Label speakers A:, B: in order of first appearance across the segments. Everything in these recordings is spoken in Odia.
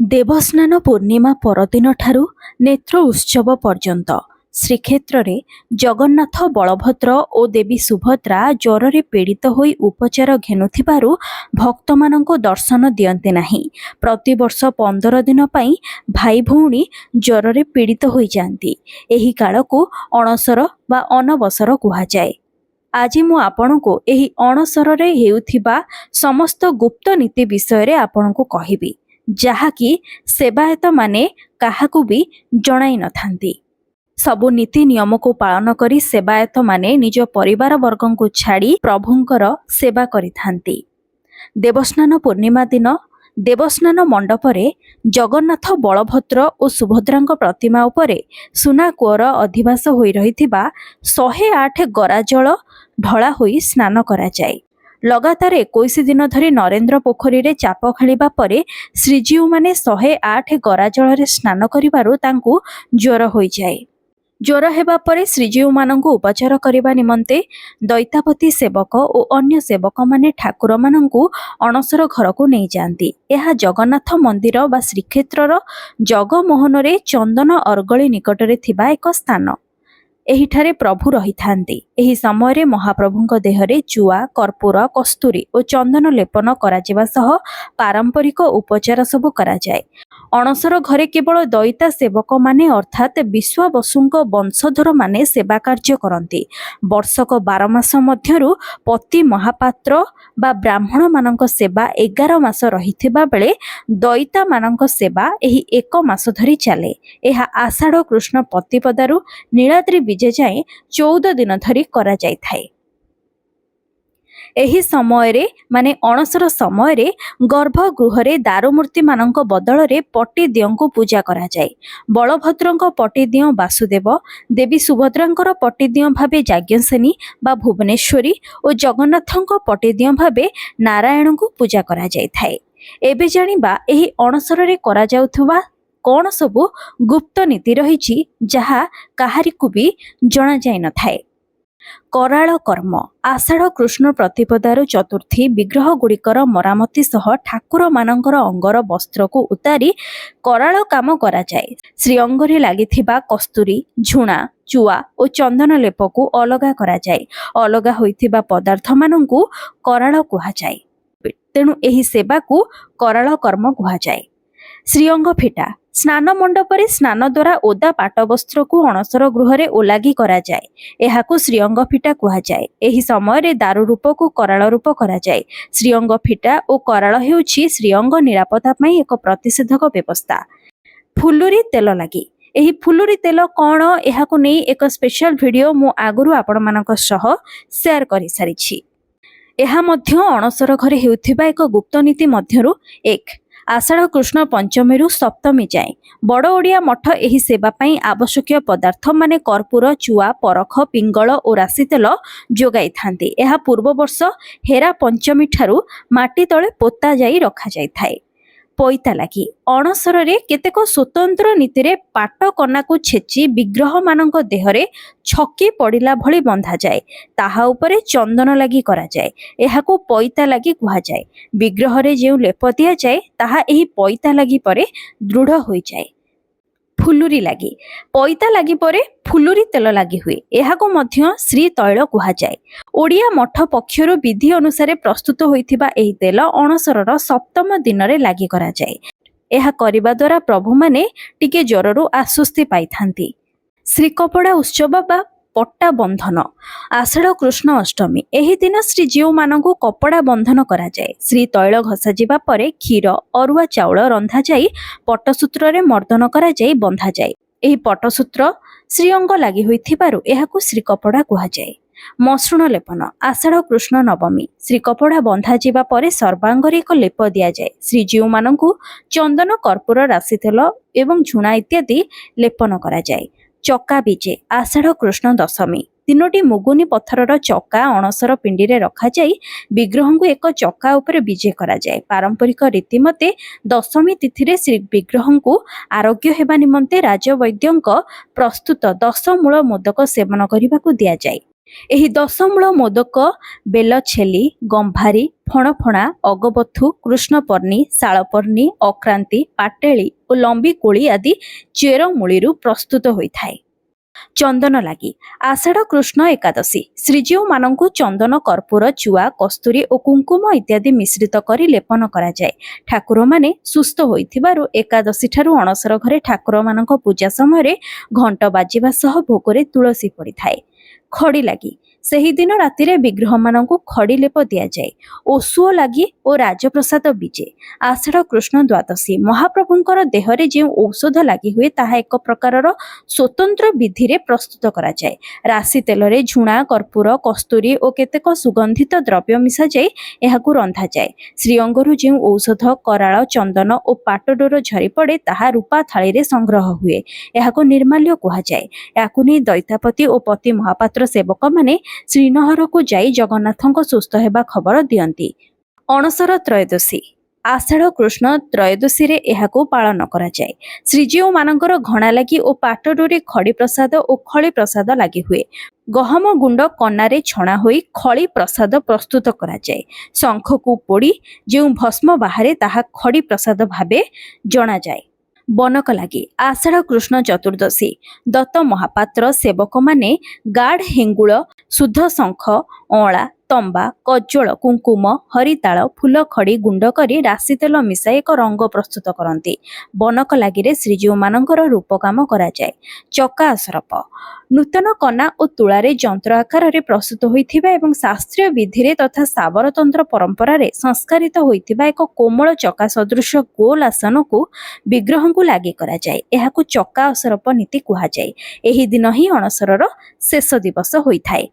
A: ଦେବସ୍ନାନ ପୂର୍ଣ୍ଣିମା ପରଦିନ ଠାରୁ ନେତ୍ର ଉତ୍ସବ ପର୍ଯ୍ୟନ୍ତ ଶ୍ରୀକ୍ଷେତ୍ରରେ ଜଗନ୍ନାଥ, ବଳଭଦ୍ର ଓ ଦେବୀ ସୁଭଦ୍ରା ଜ୍ୱରରେ ପୀଡ଼ିତ ହୋଇ ଉପଚାର ଘେନୁଥିବାରୁ ଭକ୍ତମାନଙ୍କୁ ଦର୍ଶନ ଦିଅନ୍ତି ନାହିଁ। ପ୍ରତିବର୍ଷ 15 ଦିନ ପାଇଁ ଭାଇ ଭଉଣୀ ଜ୍ୱରରେ ପୀଡ଼ିତ ହୋଇଯାଆନ୍ତି। ଏହି କାଳକୁ ଅଣସର ବା ଅନବସର କୁହାଯାଏ। ଆଜି ମୁଁ ଆପଣଙ୍କୁ ଏହି ଅଣସରରେ ହେଉଥିବା ସମସ୍ତ ଗୁପ୍ତ ନୀତି ବିଷୟରେ ଆପଣଙ୍କୁ କହିବି, ଯାହାକି ସେବାୟତମାନେ କାହାକୁ ବି ଜଣାଇ ନଥାନ୍ତି। ସବୁ ନୀତି ନିୟମକୁ ପାଳନ କରି ସେବାୟତମାନେ ନିଜ ପରିବାର ବର୍ଗଙ୍କୁ ଛାଡ଼ି ପ୍ରଭୁଙ୍କର ସେବା କରିଥାନ୍ତି। ଦେବସ୍ନାନ ପୂର୍ଣ୍ଣିମା ଦିନ ଦେବସ୍ନାନ ମଣ୍ଡପରେ ଜଗନ୍ନାଥ, ବଳଭଦ୍ର ଓ ସୁଭଦ୍ରାଙ୍କ ପ୍ରତିମା ଉପରେ ସୁନା କୂଅର ଅଧିବାସ ହୋଇ ରହିଥିବା 108 ଗରା ଜଳ ଢଳା ହୋଇ ସ୍ନାନ କରାଯାଏ। ଲଗାତାର 21 ଦିନ ଧରି ନରେନ୍ଦ୍ର ପୋଖରୀରେ ଚାପ ଖେଳିବା ପରେ ଶ୍ରୀଜୀଉମାନେ 108 ଗରା ଜଳରେ ସ୍ନାନ କରିବାରୁ ତାଙ୍କୁ ଜ୍ୱର ହୋଇଯାଏ। ଜ୍ୱର ହେବା ପରେ ଶ୍ରୀଜୀଉମାନଙ୍କୁ ଉପଚାର କରିବା ନିମନ୍ତେ ଦୈତାପତି ସେବକ ଓ ଅନ୍ୟ ସେବକମାନେ ଠାକୁରମାନଙ୍କୁ ଅଣସର ଘରକୁ ନେଇଯାଆନ୍ତି। ଏହା ଜଗନ୍ନାଥ ମନ୍ଦିର ବା ଶ୍ରୀକ୍ଷେତ୍ରର ଜଗମୋହନରେ ଚନ୍ଦନ ଅର୍ଗଳି ନିକଟରେ ଥିବା ଏକ ସ୍ଥାନ। ଏହିଠାରେ ପ୍ରଭୁ ରହିଥାନ୍ତି। ଏହି ସମୟରେ ମହାପ୍ରଭୁଙ୍କ ଦେହରେ ଚୁଆ, କର୍ପୂର, କସ୍ତୁରୀ ଓ ଚନ୍ଦନ ଲେପନ କରାଯିବା ସହ ପାରମ୍ପରିକ ଉପଚାର ସବୁ କରାଯାଏ। ଅଣସର ଘରେ କେବଳ ଦଇତା ସେବକମାନେ ଅର୍ଥାତ୍ ବିଶ୍ୱାବସୁଙ୍କ ବଂଶଧରମାନେ ସେବା କାର୍ଯ୍ୟ କରନ୍ତି। ବର୍ଷକ 12 ମାସ ମଧ୍ୟରୁ ପତି ମହାପାତ୍ର ବା ବ୍ରାହ୍ମଣମାନଙ୍କ ସେବା 11 ମାସ ରହିଥିବା ବେଳେ ଦଇତାମାନଙ୍କ ସେବା ଏହି 1 ମାସ ଧରି ଚାଲେ। ଏହା ଆଷାଢ଼ କୃଷ୍ଣ ପ୍ରତିପଦାରୁ ନୀଳାଦ୍ରି ବିଜେ ଯାଏଁ 14 ଦିନ ଧରି କରାଯାଇଥାଏ। ଏହି ସମୟରେ ଅଣସର ସମୟରେ ଗର୍ଭଗୃହରେ ଦାରୁମୂର୍ତ୍ତିମାନଙ୍କ ବଦଳରେ ପଟିଦିଅଁଙ୍କୁ ପୂଜା କରାଯାଏ। ବଳଭଦ୍ରଙ୍କ ପଟିଦିଅଁ ବାସୁଦେବ, ଦେବୀ ସୁଭଦ୍ରାଙ୍କର ପଟିଦିଅଁ ଭାବେ ଯାଜ୍ଞସେନୀ ବା ଭୁବନେଶ୍ୱରୀ ଓ ଜଗନ୍ନାଥଙ୍କ ପଟିଦିଅଁ ଭାବେ ନାରାୟଣଙ୍କୁ ପୂଜା କରାଯାଇଥାଏ। ଏବେ ଜାଣିବା ଏହି ଅଣସରରେ କରାଯାଉଥିବା କ'ଣ ସବୁ ଗୁପ୍ତ ନୀତି ରହିଛି, ଯାହା କାହାରିକୁ ବି ଜଣାଯାଇନଥାଏ। କରାଳ କର୍ମ। ଆଷାଢ଼ କୃଷ୍ଣ ପ୍ରତିପଦାରୁ ଚତୁର୍ଥୀ ବିଗ୍ରହଗୁଡ଼ିକର ମରାମତି ସହ ଠାକୁରମାନଙ୍କର ଅଙ୍ଗର ବସ୍ତ୍ରକୁ ଉତାରି କରାଳ କାମ କରାଯାଏ। ଶ୍ରୀଅଙ୍ଗରେ ଲାଗିଥିବା କସ୍ତୁରୀ, ଝୁଣା, ଚୁଆ ଓ ଚନ୍ଦନ ଲେପକୁ ଅଲଗା କରାଯାଏ। ଅଲଗା ହୋଇଥିବା ପଦାର୍ଥମାନଙ୍କୁ କରାଳ କୁହାଯାଏ। ତେଣୁ ଏହି ସେବାକୁ କରାଳ କର୍ମ କୁହାଯାଏ। ଶ୍ରୀଅଙ୍ଗ ଫିଟା। ସ୍ନାନ ମଣ୍ଡପରେ ସ୍ନାନ ଦ୍ୱାରା ଓଦା ପାଟବସ୍ତ୍ରକୁ ଅଣସର ଗୃହରେ ଓଲାଗି କରାଯାଏ। ଏହାକୁ ଶ୍ରୀଅଙ୍ଗ ଫିଟା କୁହାଯାଏ। ଏହି ସମୟରେ ଦାରୁ ରୂପକୁ କରାଳ ରୂପ କରାଯାଏ। ଶ୍ରୀଅଙ୍ଗ ଫିଟା ଓ କରାଳ ହେଉଛି ଶ୍ରୀଅଙ୍ଗ ନିରାପତ୍ତା ପାଇଁ ଏକ ପ୍ରତିଷେଧକ ବ୍ୟବସ୍ଥା। ଫୁଲୁରି ତେଲ ଲାଗି। ଏହି ଫୁଲୁରି ତେଲ କ'ଣ, ଏହାକୁ ନେଇ ଏକ ସ୍ପେଶାଲ ଭିଡ଼ିଓ ମୁଁ ଆଗରୁ ଆପଣମାନଙ୍କ ସହ ସେୟାର କରିସାରିଛି। ଏହା ମଧ୍ୟ ଅଣସର ଘରେ ହେଉଥିବା ଏକ ଗୁପ୍ତ ନୀତି ମଧ୍ୟରୁ ଏକ। ଆଷାଢ଼ କୃଷ୍ଣ ପଞ୍ଚମୀରୁ ସପ୍ତମୀ ଯାଏଁ ବଡ଼ ଓଡ଼ିଆ ମଠ ଏହି ସେବା ପାଇଁ ଆବଶ୍ୟକୀୟ ପଦାର୍ଥ କର୍ପୂର, ଚୁଆ, ପରଖ, ପିଙ୍ଗଳ ଓ ରାଶି ତେଲ ଯୋଗାଇଥାନ୍ତି। ଏହା ପୂର୍ବ ବର୍ଷ ହେରା ପଞ୍ଚମୀ ଠାରୁ ମାଟି ତଳେ ପୋତା ଯାଇ ରଖାଯାଇଥାଏ। ପଇତା ଲାଗି। ଅଣସରରେ କେତେକ ସ୍ୱତନ୍ତ୍ର ନୀତିରେ ପାଟ କନାକୁ ଛେଚି ବିଗ୍ରହମାନଙ୍କ ଦେହରେ ଛକି ପଡ଼ିଲା ଭଳି ବନ୍ଧାଯାଏ। ତାହା ଉପରେ ଚନ୍ଦନ ଲାଗି କରାଯାଏ। ଏହାକୁ ପଇତା ଲାଗି କୁହାଯାଏ। ବିଗ୍ରହରେ ଯେଉଁ ଲେପ ଦିଆଯାଏ ତାହା ଏହି ପଇତା ଲାଗି ପରେ ଦୃଢ଼ ହୋଇଯାଏ। ଫୁଲୁରି ଲାଗି। ପଇତା ଲାଗି ପରେ ଫୁଲୁରି ତେଲ ଲାଗି ହୁଏ। ଏହାକୁ ମଧ୍ୟ ଶ୍ରୀ ତୈଳ କୁହାଯାଏ। ଓଡ଼ିଆ ମଠ ପକ୍ଷରୁ ବିଧି ଅନୁସାରେ ପ୍ରସ୍ତୁତ ହୋଇଥିବା ଏହି ତେଲ ଅଣସରର ସପ୍ତମ ଦିନରେ ଲାଗି କରାଯାଏ। ଏହା କରିବା ଦ୍ୱାରା ପ୍ରଭୁମାନେ ଟିକେ ଜ୍ୱରରୁ ଆଶ୍ୱସ୍ତି ପାଇଥାନ୍ତି। ଶ୍ରୀକପଡ଼ା ଉତ୍ସବ ବା ପଟ୍ଟା ବନ୍ଧନ। ଆଷାଢ଼ କୃଷ୍ଣ ଅଷ୍ଟମୀ। ଏହି ଦିନ ଶ୍ରୀଜୀଉମାନଙ୍କୁ କପଡ଼ା ବନ୍ଧନ କରାଯାଏ। ଶ୍ରୀ ତୈଳ ଘଷାଯିବା ପରେ କ୍ଷୀର, ଅରୁଆ ଚାଉଳ ରନ୍ଧାଯାଇ ପଟ୍ଟସୂତ୍ରରେ ମର୍ଦ୍ଦନ କରାଯାଇ ବନ୍ଧାଯାଏ। ଏହି ପଟ୍ଟସୂତ୍ର ଶ୍ରୀଅଙ୍ଗ ଲାଗି ହୋଇଥିବାରୁ ଏହାକୁ ଶ୍ରୀକପଡ଼ା କୁହାଯାଏ। ମସୃଣ ଲେପନ। ଆଷାଢ଼ କୃଷ୍ଣ ନବମୀ। ଶ୍ରୀକପଡ଼ା ବନ୍ଧାଯିବା ପରେ ସର୍ବାଙ୍ଗରେ ଏକ ଲେପ ଦିଆଯାଏ। ଶ୍ରୀଜୀଉମାନଙ୍କୁ ଚନ୍ଦନ, କର୍ପୂର, ରାଶି ତେଲ ଏବଂ ଝୁଣା ଇତ୍ୟାଦି ଲେପନ କରାଯାଏ। ଚକା ବିଜେ। ଆଷାଢ଼ କୃଷ୍ଣ ଦଶମୀ। 3ଟି ମୁଗୁନି ପଥରର ଚକା ଅଣସର ପିଣ୍ଡିରେ ରଖାଯାଇ ବିଗ୍ରହଙ୍କୁ ଏକ ଚକା ଉପରେ ବିଜେ କରାଯାଏ। ପାରମ୍ପରିକ ରୀତିମତେ ଦଶମୀ ତିଥିରେ ଶ୍ରୀ ବିଗ୍ରହଙ୍କୁ ଆରୋଗ୍ୟ ହେବା ନିମନ୍ତେ ରାଜବୈଦ୍ୟଙ୍କ ପ୍ରସ୍ତୁତ 10 ମୂଳ ମୋଦକ ସେବନ କରିବାକୁ ଦିଆଯାଏ। ଏହି ଦଶମୂଳ ମୋଦକ ବେଲ ଛେଲି, ଗମ୍ଭାରୀ, ଫଣଫଣା, ଅଗବଥୁ, କୃଷ୍ଣପର୍ଣ୍ଣି, ଶାଳପର୍ଣ୍ଣି, ଅକ୍ରାନ୍ତି, ପାଟେଳି ଓ ଲମ୍ବି କୋଳି ଆଦି ଚେରମୂଳିରୁ ପ୍ରସ୍ତୁତ ହୋଇଥାଏ। ଚନ୍ଦନ ଲାଗି ଆଷାଢ଼ କୃଷ୍ଣ ଏକାଦଶୀ ଶ୍ରୀଜୀଉମାନଙ୍କୁ ଚନ୍ଦନ, କର୍ପୂର, ଚୁଆ, କସ୍ତୁରୀ ଓ କୁଙ୍କୁମ ଇତ୍ୟାଦି ମିଶ୍ରିତ କରି ଲେପନ କରାଯାଏ। ଠାକୁରମାନେ ସୁସ୍ଥ ହୋଇଥିବାରୁ ଏକାଦଶୀ ଠାରୁ ଅଣସର ଘରେ ଠାକୁରମାନଙ୍କ ପୂଜା ସମୟରେ ଘଣ୍ଟ ବାଜିବା ସହ ଭୋଗରେ ତୁଳସୀ ପଡ଼ିଥାଏ। ଖଡ଼ି ଲାଗି ସେହିଦିନ ରାତିରେ ବିଗ୍ରହମାନଙ୍କୁ ଖଡ଼ି ଲେପ ଦିଆଯାଏ। ଓଷୁଅ ଲାଗି ଓ ରାଜପ୍ରସାଦ ବିଜେ ଆଷାଢ଼ କୃଷ୍ଣ ଦ୍ୱାଦଶୀ ମହାପ୍ରଭୁଙ୍କର ଦେହରେ ଯେଉଁ ଔଷଧ ଲାଗି ହୁଏ ତାହା ଏକ ପ୍ରକାରର ସ୍ୱତନ୍ତ୍ର ବିଧିରେ ପ୍ରସ୍ତୁତ କରାଯାଏ। ରାଶି ତେଲରେ ଝୁଣା, କର୍ପୂର, କସ୍ତୁରୀ ଓ କେତେକ ସୁଗନ୍ଧିତ ଦ୍ରବ୍ୟ ମିଶାଯାଇ ଏହାକୁ ରନ୍ଧାଯାଏ। ଶ୍ରୀଅଙ୍ଗରୁ ଯେଉଁ ଔଷଧ, କରାଳ, ଚନ୍ଦନ ଓ ପାଟଡୋର ଝରି ପଡ଼େ ତାହା ରୂପା ଥାଳିରେ ସଂଗ୍ରହ ହୁଏ। ଏହାକୁ ନିର୍ମାଲ୍ୟ କୁହାଯାଏ। ଏହାକୁ ନେଇ ଦୈତାପତି ଓ ପତି ମହାପାତ୍ର ସେବକମାନେ ଶ୍ରୀନହରକୁ ଯାଇ ଜଗନ୍ନାଥଙ୍କ ସୁସ୍ଥ ହେବା ଖବର ଦିଅନ୍ତି। ଅଣସର ତ୍ରୟୋଦଶୀ ଆଷାଢ଼ କୃଷ୍ଣ ତ୍ରୟୋଦଶୀରେ ଏହାକୁ ପାଳନ କରାଯାଏ। ଶ୍ରୀଜୀଉମାନଙ୍କର ଘଣା ଲାଗି ଓ ପାଟଡୋରେ ଖଡ଼ି ପ୍ରସାଦ ଓ ଖଳି ପ୍ରସାଦ ଲାଗି ହୁଏ। ଗହମ ଗୁଣ୍ଡ କନାରେ ଛଣା ହୋଇ ଖଳି ପ୍ରସାଦ ପ୍ରସ୍ତୁତ କରାଯାଏ। ଶଙ୍ଖକୁ ପୋଡ଼ି ଯେଉଁ ଭସ୍ମ ବାହାରେ ତାହା ଖଡ଼ି ପ୍ରସାଦ ଭାବେ ଜଣାଯାଏ। ବନକ ଲାଗି ଆଷାଢ଼ କୃଷ୍ଣ ଚତୁର୍ଦ୍ଦଶୀ ଦତ୍ତ ମହାପାତ୍ର ସେବକମାନେ ଗାଢ଼ ହେଙ୍ଗୁଳ, ଶୁଦ୍ଧ ଶଙ୍ଖ, ଅଁଳା, ତମ୍ବା, କଜ୍ଜଳ, କୁଙ୍କୁମ, ହରିତାଳ, ଫୁଲ ଖଡ଼ି ଗୁଣ୍ଡ କରି ରାଶି ତେଲ ମିଶାଇ ଏକ ରଙ୍ଗ ପ୍ରସ୍ତୁତ କରନ୍ତି। ବନକ ଲାଗିରେ ଶ୍ରୀଜୀଉମାନଙ୍କର ରୂପକାମ କରାଯାଏ। ଚକା ଅସରପ ନୂତନ କନା ଓ ତୁଳାରେ ଯନ୍ତ୍ର ଆକାରରେ ପ୍ରସ୍ତୁତ ହୋଇଥିବା ଏବଂ ଶାସ୍ତ୍ରୀୟ ବିଧିରେ ତଥା ସାବରତନ୍ତ୍ର ପରମ୍ପରାରେ ସଂସ୍କାରିତ ହୋଇଥିବା ଏକ କୋମଳ ଚକା ସଦୃଶ ଗୋଲ ଆସନକୁ ବିଗ୍ରହଙ୍କୁ ଲାଗି କରାଯାଏ। ଏହାକୁ ଚକା ଅସରପ ନୀତି କୁହାଯାଏ। ଏହି ଦିନ ହିଁ ଅଣସରର ଶେଷ ଦିବସ ହୋଇଥାଏ।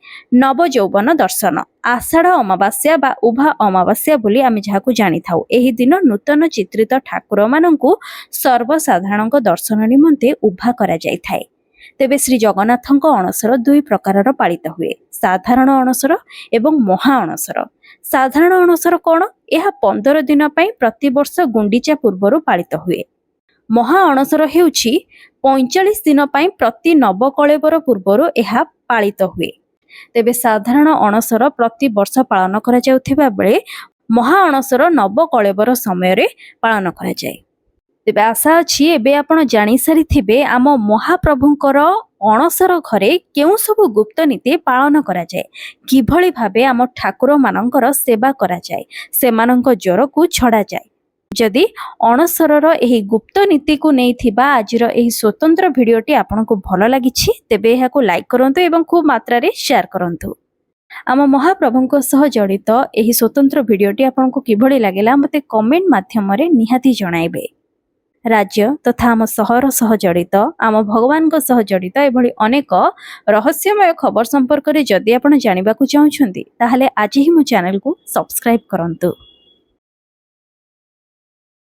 A: ନବଯୌବନ ଦର୍ଶନ ଆଷାଢ଼ ଅମାବାସ୍ୟା ବା ଉଭା ଅମାବାସ୍ୟା ବୋଲି ଆମେ ଯାହାକୁ ଜାଣିଥାଉ। ଏହି ଦିନ ନୂତନ ଚିତ୍ରିତ ଠାକୁରମାନଙ୍କୁ ସର୍ବସାଧାରଣଙ୍କ ଦର୍ଶନ ନିମନ୍ତେ ଉଭା କରାଯାଇଥାଏ। ତେବେ ଶ୍ରୀ ଜଗନ୍ନାଥଙ୍କ ଅଣସର ଦୁଇ ପ୍ରକାରର ପାଳିତ ହୁଏ, ସାଧାରଣ ଅଣସର ଏବଂ ମହା ଅଣସର। ସାଧାରଣ ଅଣସର କ'ଣ? ଏହା 15 ଦିନ ପାଇଁ ପ୍ରତିବର୍ଷ ଗୁଣ୍ଡିଚା ପୂର୍ବରୁ ପାଳିତ ହୁଏ। ମହା ଅଣସର ହେଉଛି 45 ଦିନ ପାଇଁ ପ୍ରତି ନବକଳେବର ପୂର୍ବରୁ ଏହା ପାଳିତ ହୁଏ। ତେବେ ସାଧାରଣ ଅଣସର ପ୍ରତିବର୍ଷ ପାଳନ କରାଯାଉଥିବା ବେଳେ ମହା ଅଣସର ନବକଳେବର ସମୟରେ ପାଳନ କରାଯାଏ। ତେବେ ଆଶା ଅଛି ଏବେ ଆପଣ ଜାଣିସାରିଥିବେ ଆମ ମହାପ୍ରଭୁଙ୍କର ଅଣସର ଘରେ କେଉଁ ସବୁ ଗୁପ୍ତ ନୀତି ପାଳନ କରାଯାଏ, କିଭଳି ଭାବେ ଆମ ଠାକୁରମାନଙ୍କର ସେବା କରାଯାଏ, ସେମାନଙ୍କ ଜ୍ୱରକୁ ଛଡ଼ାଯାଏ। ଯଦି ଅଣସରର ଏହି ଗୁପ୍ତ ନୀତିକୁ ନେଇଥିବା ଆଜିର ଏହି ସ୍ୱତନ୍ତ୍ର ଭିଡ଼ିଓଟି ଆପଣଙ୍କୁ ଭଲ ଲାଗିଛି ତେବେ ଏହାକୁ ଲାଇକ୍ କରନ୍ତୁ ଏବଂ ଖୁବ୍ ମାତ୍ରାରେ ସେୟାର କରନ୍ତୁ। ଆମ ମହାପ୍ରଭୁଙ୍କ ସହ ଜଡ଼ିତ ଏହି ସ୍ୱତନ୍ତ୍ର ଭିଡ଼ିଓଟି ଆପଣଙ୍କୁ କିଭଳି ଲାଗିଲା ମୋତେ କମେଣ୍ଟ ମାଧ୍ୟମରେ ନିହାତି ଜଣାଇବେ। ରାଜ୍ୟ ତଥା ଆମ ସହର ସହ ଜଡ଼ିତ, ଆମ ଭଗବାନଙ୍କ ସହ ଜଡ଼ିତ ଏଭଳି ଅନେକ ରହସ୍ୟମୟ ଖବର ସମ୍ପର୍କରେ ଯଦି ଆପଣ ଜାଣିବାକୁ ଚାହୁଁଛନ୍ତି ତାହେଲେ ଆଜି ହିଁ ମୋ ଚ୍ୟାନେଲକୁ ସବସ୍କ୍ରାଇବ୍ କରନ୍ତୁ।